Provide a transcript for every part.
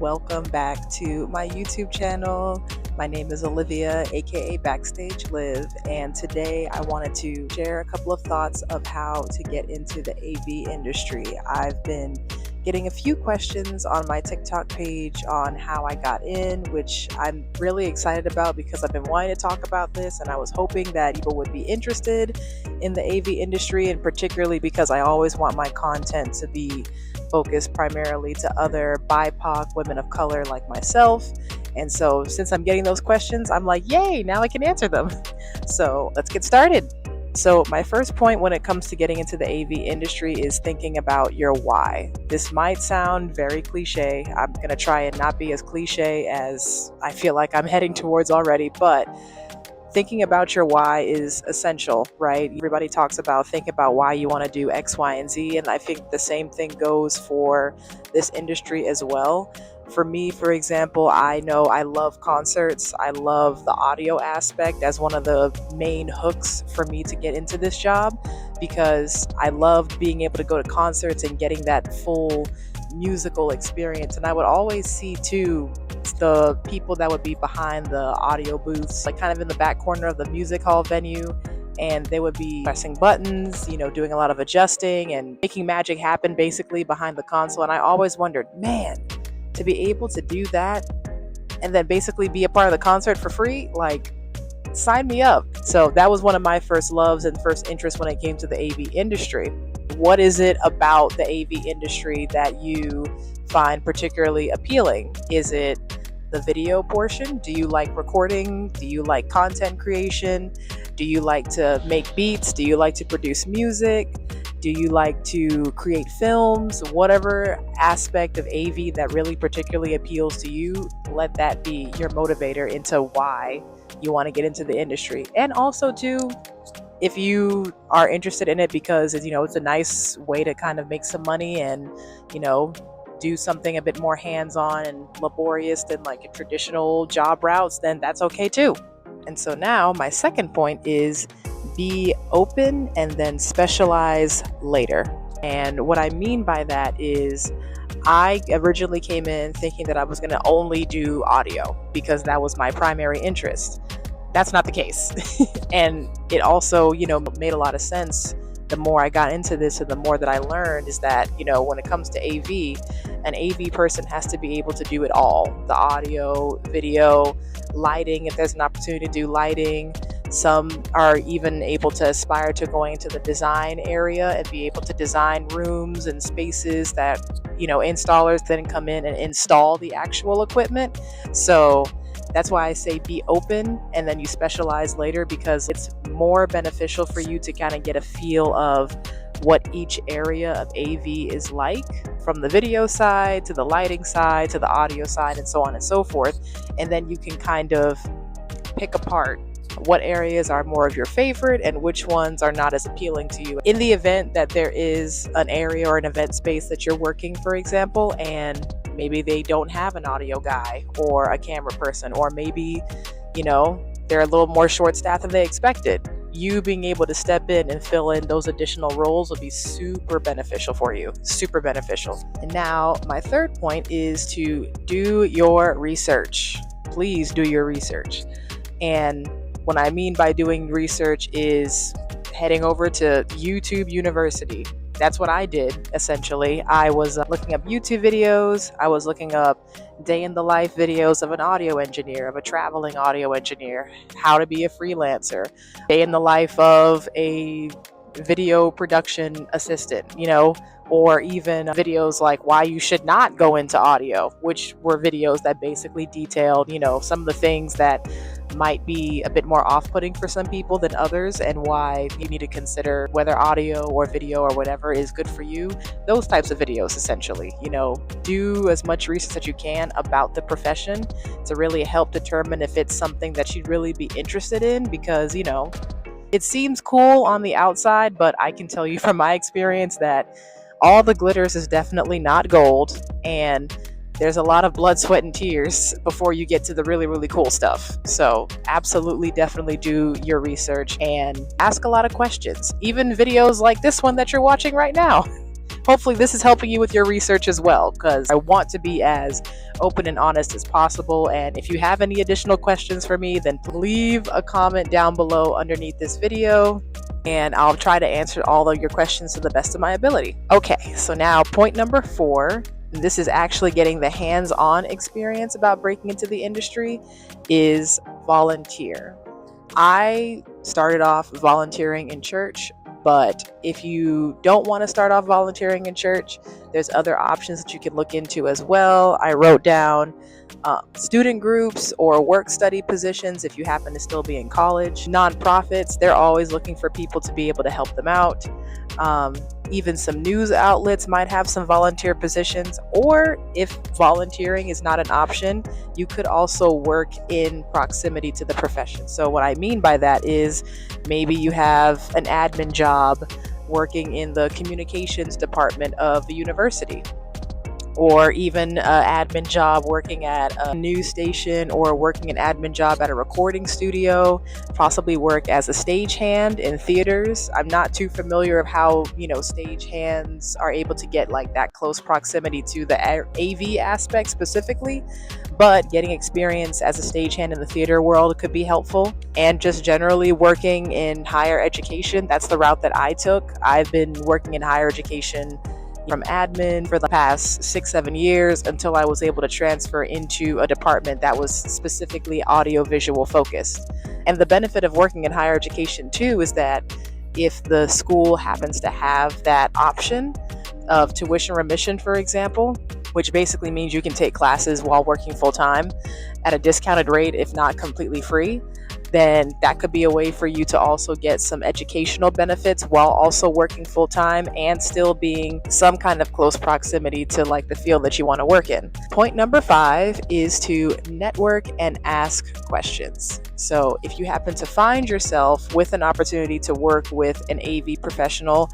welcome back to my YouTube channel. My name is Olivia, aka Backstage Liv, and today I wanted to share a couple of thoughts of how to get into the AV industry. I've been getting a few questions on my TikTok page on how I got in, which I'm really excited about because I've been wanting to talk about this, and I was hoping that people would be interested in the AV industry, and particularly because I always want my content to be focused primarily to other BIPOC women of color like myself. And so since I'm getting those questions, I'm like, yay, now I can answer them. So let's get started. So my first point when it comes to getting into the AV industry is thinking about your why. This might sound very cliche. I'm going to try and not be as cliche as I feel like I'm heading towards already, but thinking about your why is essential, right? Everybody talks about think about why you want to do X, Y, and Z. And I think the same thing goes for this industry as well. For me, for example, I know I love concerts. I love the audio aspect as one of the main hooks for me to get into this job, because I love being able to go to concerts and getting that full musical experience. And I would always see too the people that would be behind the audio booths, like kind of in the back corner of the music hall venue, and they would be pressing buttons, doing a lot of adjusting and making magic happen basically behind the console. And I always wondered, man, to be able to do that and then basically be a part of the concert for free, like, sign me up. So that was one of my first loves and first interests when it came to the AV industry. What is it about the AV industry that you find particularly appealing? Is it the video portion? Do you like recording? Do you like content creation? Do you like to make beats? Do you like to produce music? Do you like to create films? Whatever aspect of AV that really particularly appeals to you, let that be your motivator into why you want to get into the industry. And also too, if you are interested in it because it's a nice way to kind of make some money and do something a bit more hands-on and laborious than like a traditional job routes, then that's okay too. And so now my second point is be open and then specialize later. And what I mean by that is I originally came in thinking that I was going to only do audio because that was my primary interest. That's not the case. And it also, made a lot of sense the more I got into this and the more that I learned is that, when it comes to AV, an AV person has to be able to do it all. The audio, video, lighting, if there's an opportunity to do lighting. Some are even able to aspire to going into the design area and be able to design rooms and spaces that, installers then come in and install the actual equipment. So that's why I say be open and then you specialize later, because it's more beneficial for you to kind of get a feel of what each area of AV is like, from the video side to the lighting side to the audio side and so on and so forth. And then you can kind of pick apart what areas are more of your favorite and which ones are not as appealing to you. In the event that there is an area or an event space that you're working, for example, and maybe they don't have an audio guy or a camera person, or maybe, they're a little more short-staffed than they expected, you being able to step in and fill in those additional roles will be super beneficial for you. Super beneficial. And now my third point is to do your research. Please do your research. And what I mean by doing research is heading over to YouTube University. That's what I did, essentially. I was looking up YouTube videos. I was looking up day in the life videos of an audio engineer, of a traveling audio engineer, how to be a freelancer, day in the life of a video production assistant, or even videos like why you should not go into audio, which were videos that basically detailed, some of the things that might be a bit more off-putting for some people than others, and why you need to consider whether audio or video or whatever is good for you. Those types of videos, essentially. Do as much research as you can about the profession to really help determine if it's something that you'd really be interested in, because it seems cool on the outside, but I can tell you from my experience that all the glitters is definitely not gold, and there's a lot of blood, sweat, and tears before you get to the really, really cool stuff. So absolutely, definitely do your research and ask a lot of questions. Even videos like this one that you're watching right now. hopefully this is helping you with your research as well, because I want to be as open and honest as possible. And if you have any additional questions for me, then leave a comment down below underneath this video, and I'll try to answer all of your questions to the best of my ability. Okay, so now point number 4, and this is actually getting the hands-on experience about breaking into the industry, is volunteer. I started off volunteering in church, but if you don't want to start off volunteering in church, there's other options that you can look into as well. I wrote down student groups or work study positions if you happen to still be in college. Nonprofits, they're always looking for people to be able to help them out. Even some news outlets might have some volunteer positions, or if volunteering is not an option, you could also work in proximity to the profession. So what I mean by that is maybe you have an admin job working in the communications department of the university, or even an admin job working at a news station, or working an admin job at a recording studio, possibly work as a stagehand in theaters. I'm not too familiar of how, stagehands are able to get like that close proximity to the AV aspect specifically, but getting experience as a stagehand in the theater world could be helpful. And just generally working in higher education, that's the route that I took. I've been working in higher education from admin for the past 6-7 years until I was able to transfer into a department that was specifically audiovisual focused. And the benefit of working in higher education too is that if the school happens to have that option of tuition remission, for example, which basically means you can take classes while working full time at a discounted rate, if not completely free, then that could be a way for you to also get some educational benefits while also working full time and still being some kind of close proximity to like the field that you want to work in. Point number 5 is to network and ask questions. So if you happen to find yourself with an opportunity to work with an AV professional,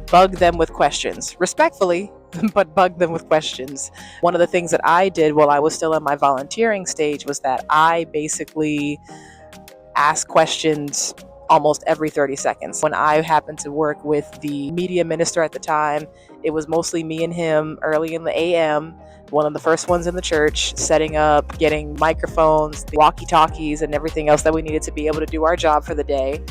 bug them with questions, respectfully, but bug them with questions. One of the things that I did while I was still in my volunteering stage was that I basically ask questions almost every 30 seconds. When I happened to work with the media minister at the time, it was mostly me and him early in the AM, one of the first ones in the church, setting up, getting microphones, the walkie-talkies, and everything else that we needed to be able to do our job for the day.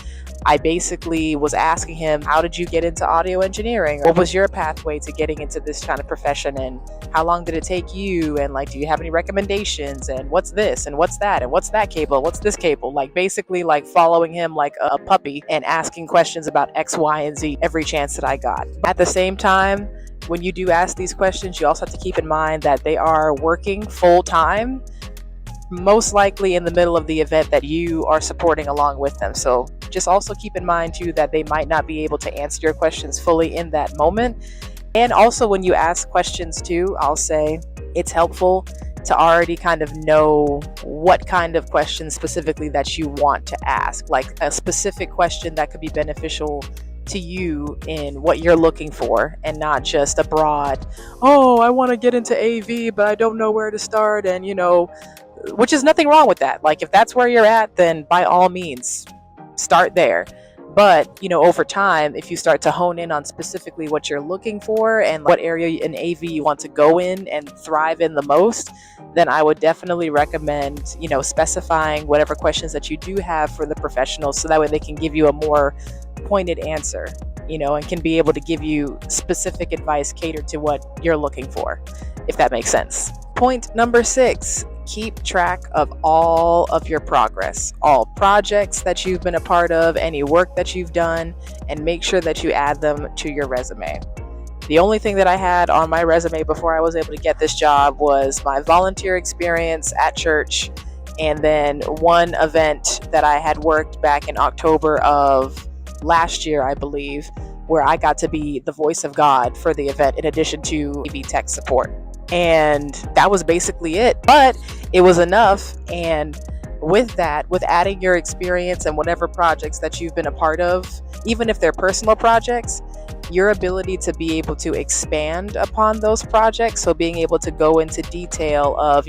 I basically was asking him, how did you get into audio engineering? What was your pathway to getting into this kind of profession? And how long did it take you? And like, do you have any recommendations? And what's this? And what's that? And what's that cable? What's this cable? Like basically like following him like a puppy and asking questions about X, Y, and Z every chance that I got. At the same time, when you do ask these questions, you also have to keep in mind that they are working full time, most likely in the middle of the event that you are supporting along with them. So just also keep in mind too that they might not be able to answer your questions fully in that moment. And also when you ask questions too, I'll say it's helpful to already kind of know what kind of questions specifically that you want to ask, like a specific question that could be beneficial to you in what you're looking for, and not just a broad, oh, I want to get into AV, but I don't know where to start. And, which is nothing wrong with that. Like if that's where you're at, then by all means, start there. But, over time, if you start to hone in on specifically what you're looking for and what area in AV you want to go in and thrive in the most, then I would definitely recommend, specifying whatever questions that you do have for the professionals, so that way they can give you a more pointed answer, and can be able to give you specific advice catered to what you're looking for, if that makes sense. Point number 6. Keep track of all of your progress, all projects that you've been a part of, any work that you've done, and make sure that you add them to your resume. The only thing that I had on my resume before I was able to get this job was my volunteer experience at church, and then one event that I had worked back in October of last year, I believe, where I got to be the voice of God for the event in addition to AV tech support. And that was basically it, but it was enough. And with that, with adding your experience and whatever projects that you've been a part of, even if they're personal projects, your ability to be able to expand upon those projects, so being able to go into detail of,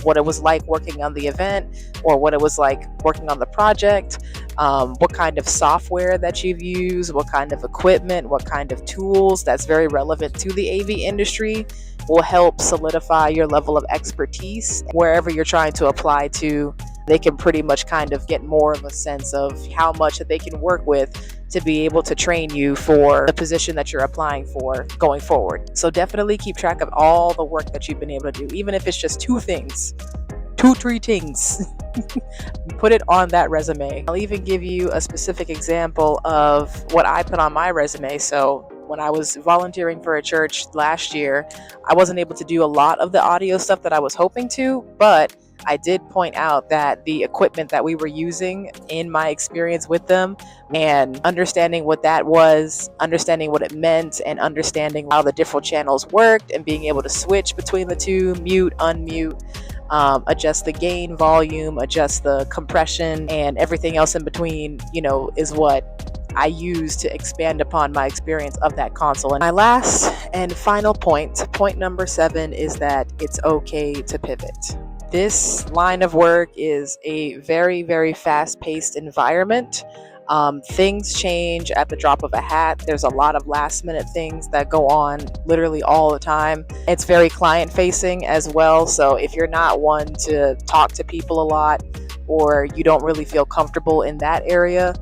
what it was like working on the event, or what it was like working on the project, what kind of software that you've used, what kind of equipment, what kind of tools that's very relevant to the AV industry will help solidify your level of expertise wherever you're trying to apply to. They can pretty much kind of get more of a sense of how much that they can work with to be able to train you for the position that you're applying for going forward. So definitely keep track of all the work that you've been able to do, even if it's just two, three things. Put it on that resume. I'll even give you a specific example of what I put on my resume. So when I was volunteering for a church last year, I wasn't able to do a lot of the audio stuff that I was hoping to, but I did point out that the equipment that we were using in my experience with them, and understanding what that was, understanding what it meant, and understanding how the different channels worked, and being able to switch between the two, mute, unmute, adjust the gain, volume, adjust the compression, and everything else in between, is what I use to expand upon my experience of that console. And my last and final point number 7, is that it's okay to pivot. This line of work is a very, very fast-paced environment. Things change at the drop of a hat. There's a lot of last minute things that go on literally all the time. It's very client facing as well. So if you're not one to talk to people a lot, or you don't really feel comfortable in that area,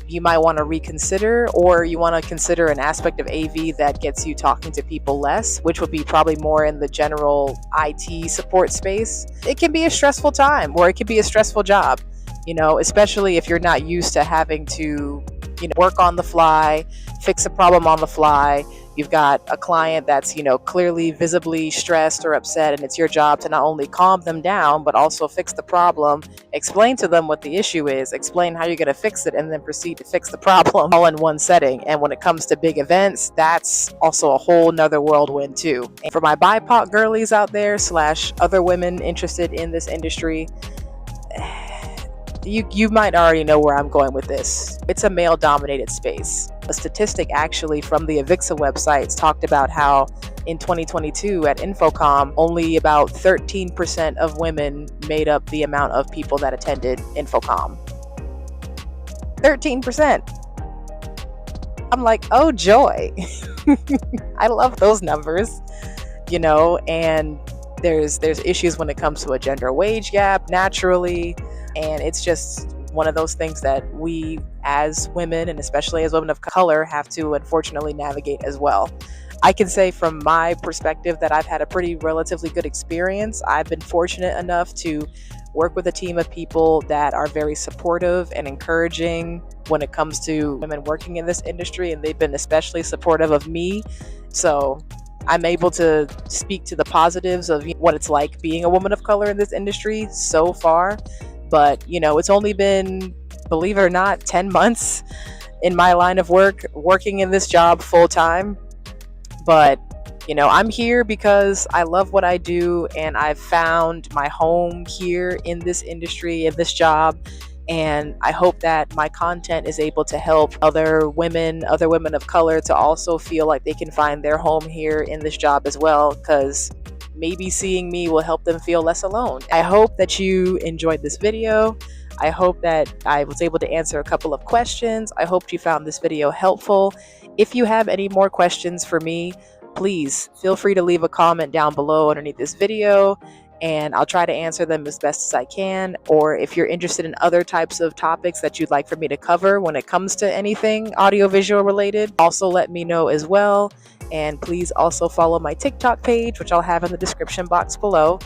you might want to reconsider, or you want to consider an aspect of AV that gets you talking to people less, which would be probably more in the general IT support space. It can be a stressful time, or it can be a stressful job, especially if you're not used to having to, work on the fly, fix a problem on the fly. You've got a client that's, clearly visibly stressed or upset, and it's your job to not only calm them down, but also fix the problem, explain to them what the issue is, explain how you're going to fix it, and then proceed to fix the problem all in one setting. And when it comes to big events, that's also a whole nother whirlwind too. And for my BIPOC girlies out there / other women interested in this industry, you might already know where I'm going with this. It's a male-dominated space. A statistic actually from the Avixa websites talked about how in 2022 at Infocom, only about 13% of women made up the amount of people that attended Infocom. 13%. I'm like, oh joy. I love those numbers, and there's issues when it comes to a gender wage gap naturally. And it's just one of those things that we as women, and especially as women of color, have to unfortunately navigate as well. I can say from my perspective that I've had a pretty relatively good experience. I've been fortunate enough to work with a team of people that are very supportive and encouraging when it comes to women working in this industry, and they've been especially supportive of me. So I'm able to speak to the positives of what it's like being a woman of color in this industry so far. But, it's only been, believe it or not, 10 months in my line of work, working in this job full time. But, I'm here because I love what I do, and I've found my home here in this industry, in this job. And I hope that my content is able to help other women of color to also feel like they can find their home here in this job as well, because maybe seeing me will help them feel less alone. I hope that you enjoyed this video. I hope that I was able to answer a couple of questions. I hope you found this video helpful. If you have any more questions for me, please feel free to leave a comment down below underneath this video, and I'll try to answer them as best as I can. Or if you're interested in other types of topics that you'd like for me to cover when it comes to anything audiovisual related, also let me know as well. And please also follow my TikTok page, which I'll have in the description box below.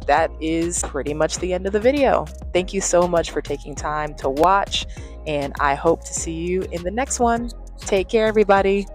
That is pretty much the end of the video. Thank you so much for taking time to watch, and I hope to see you in the next one. Take care, everybody.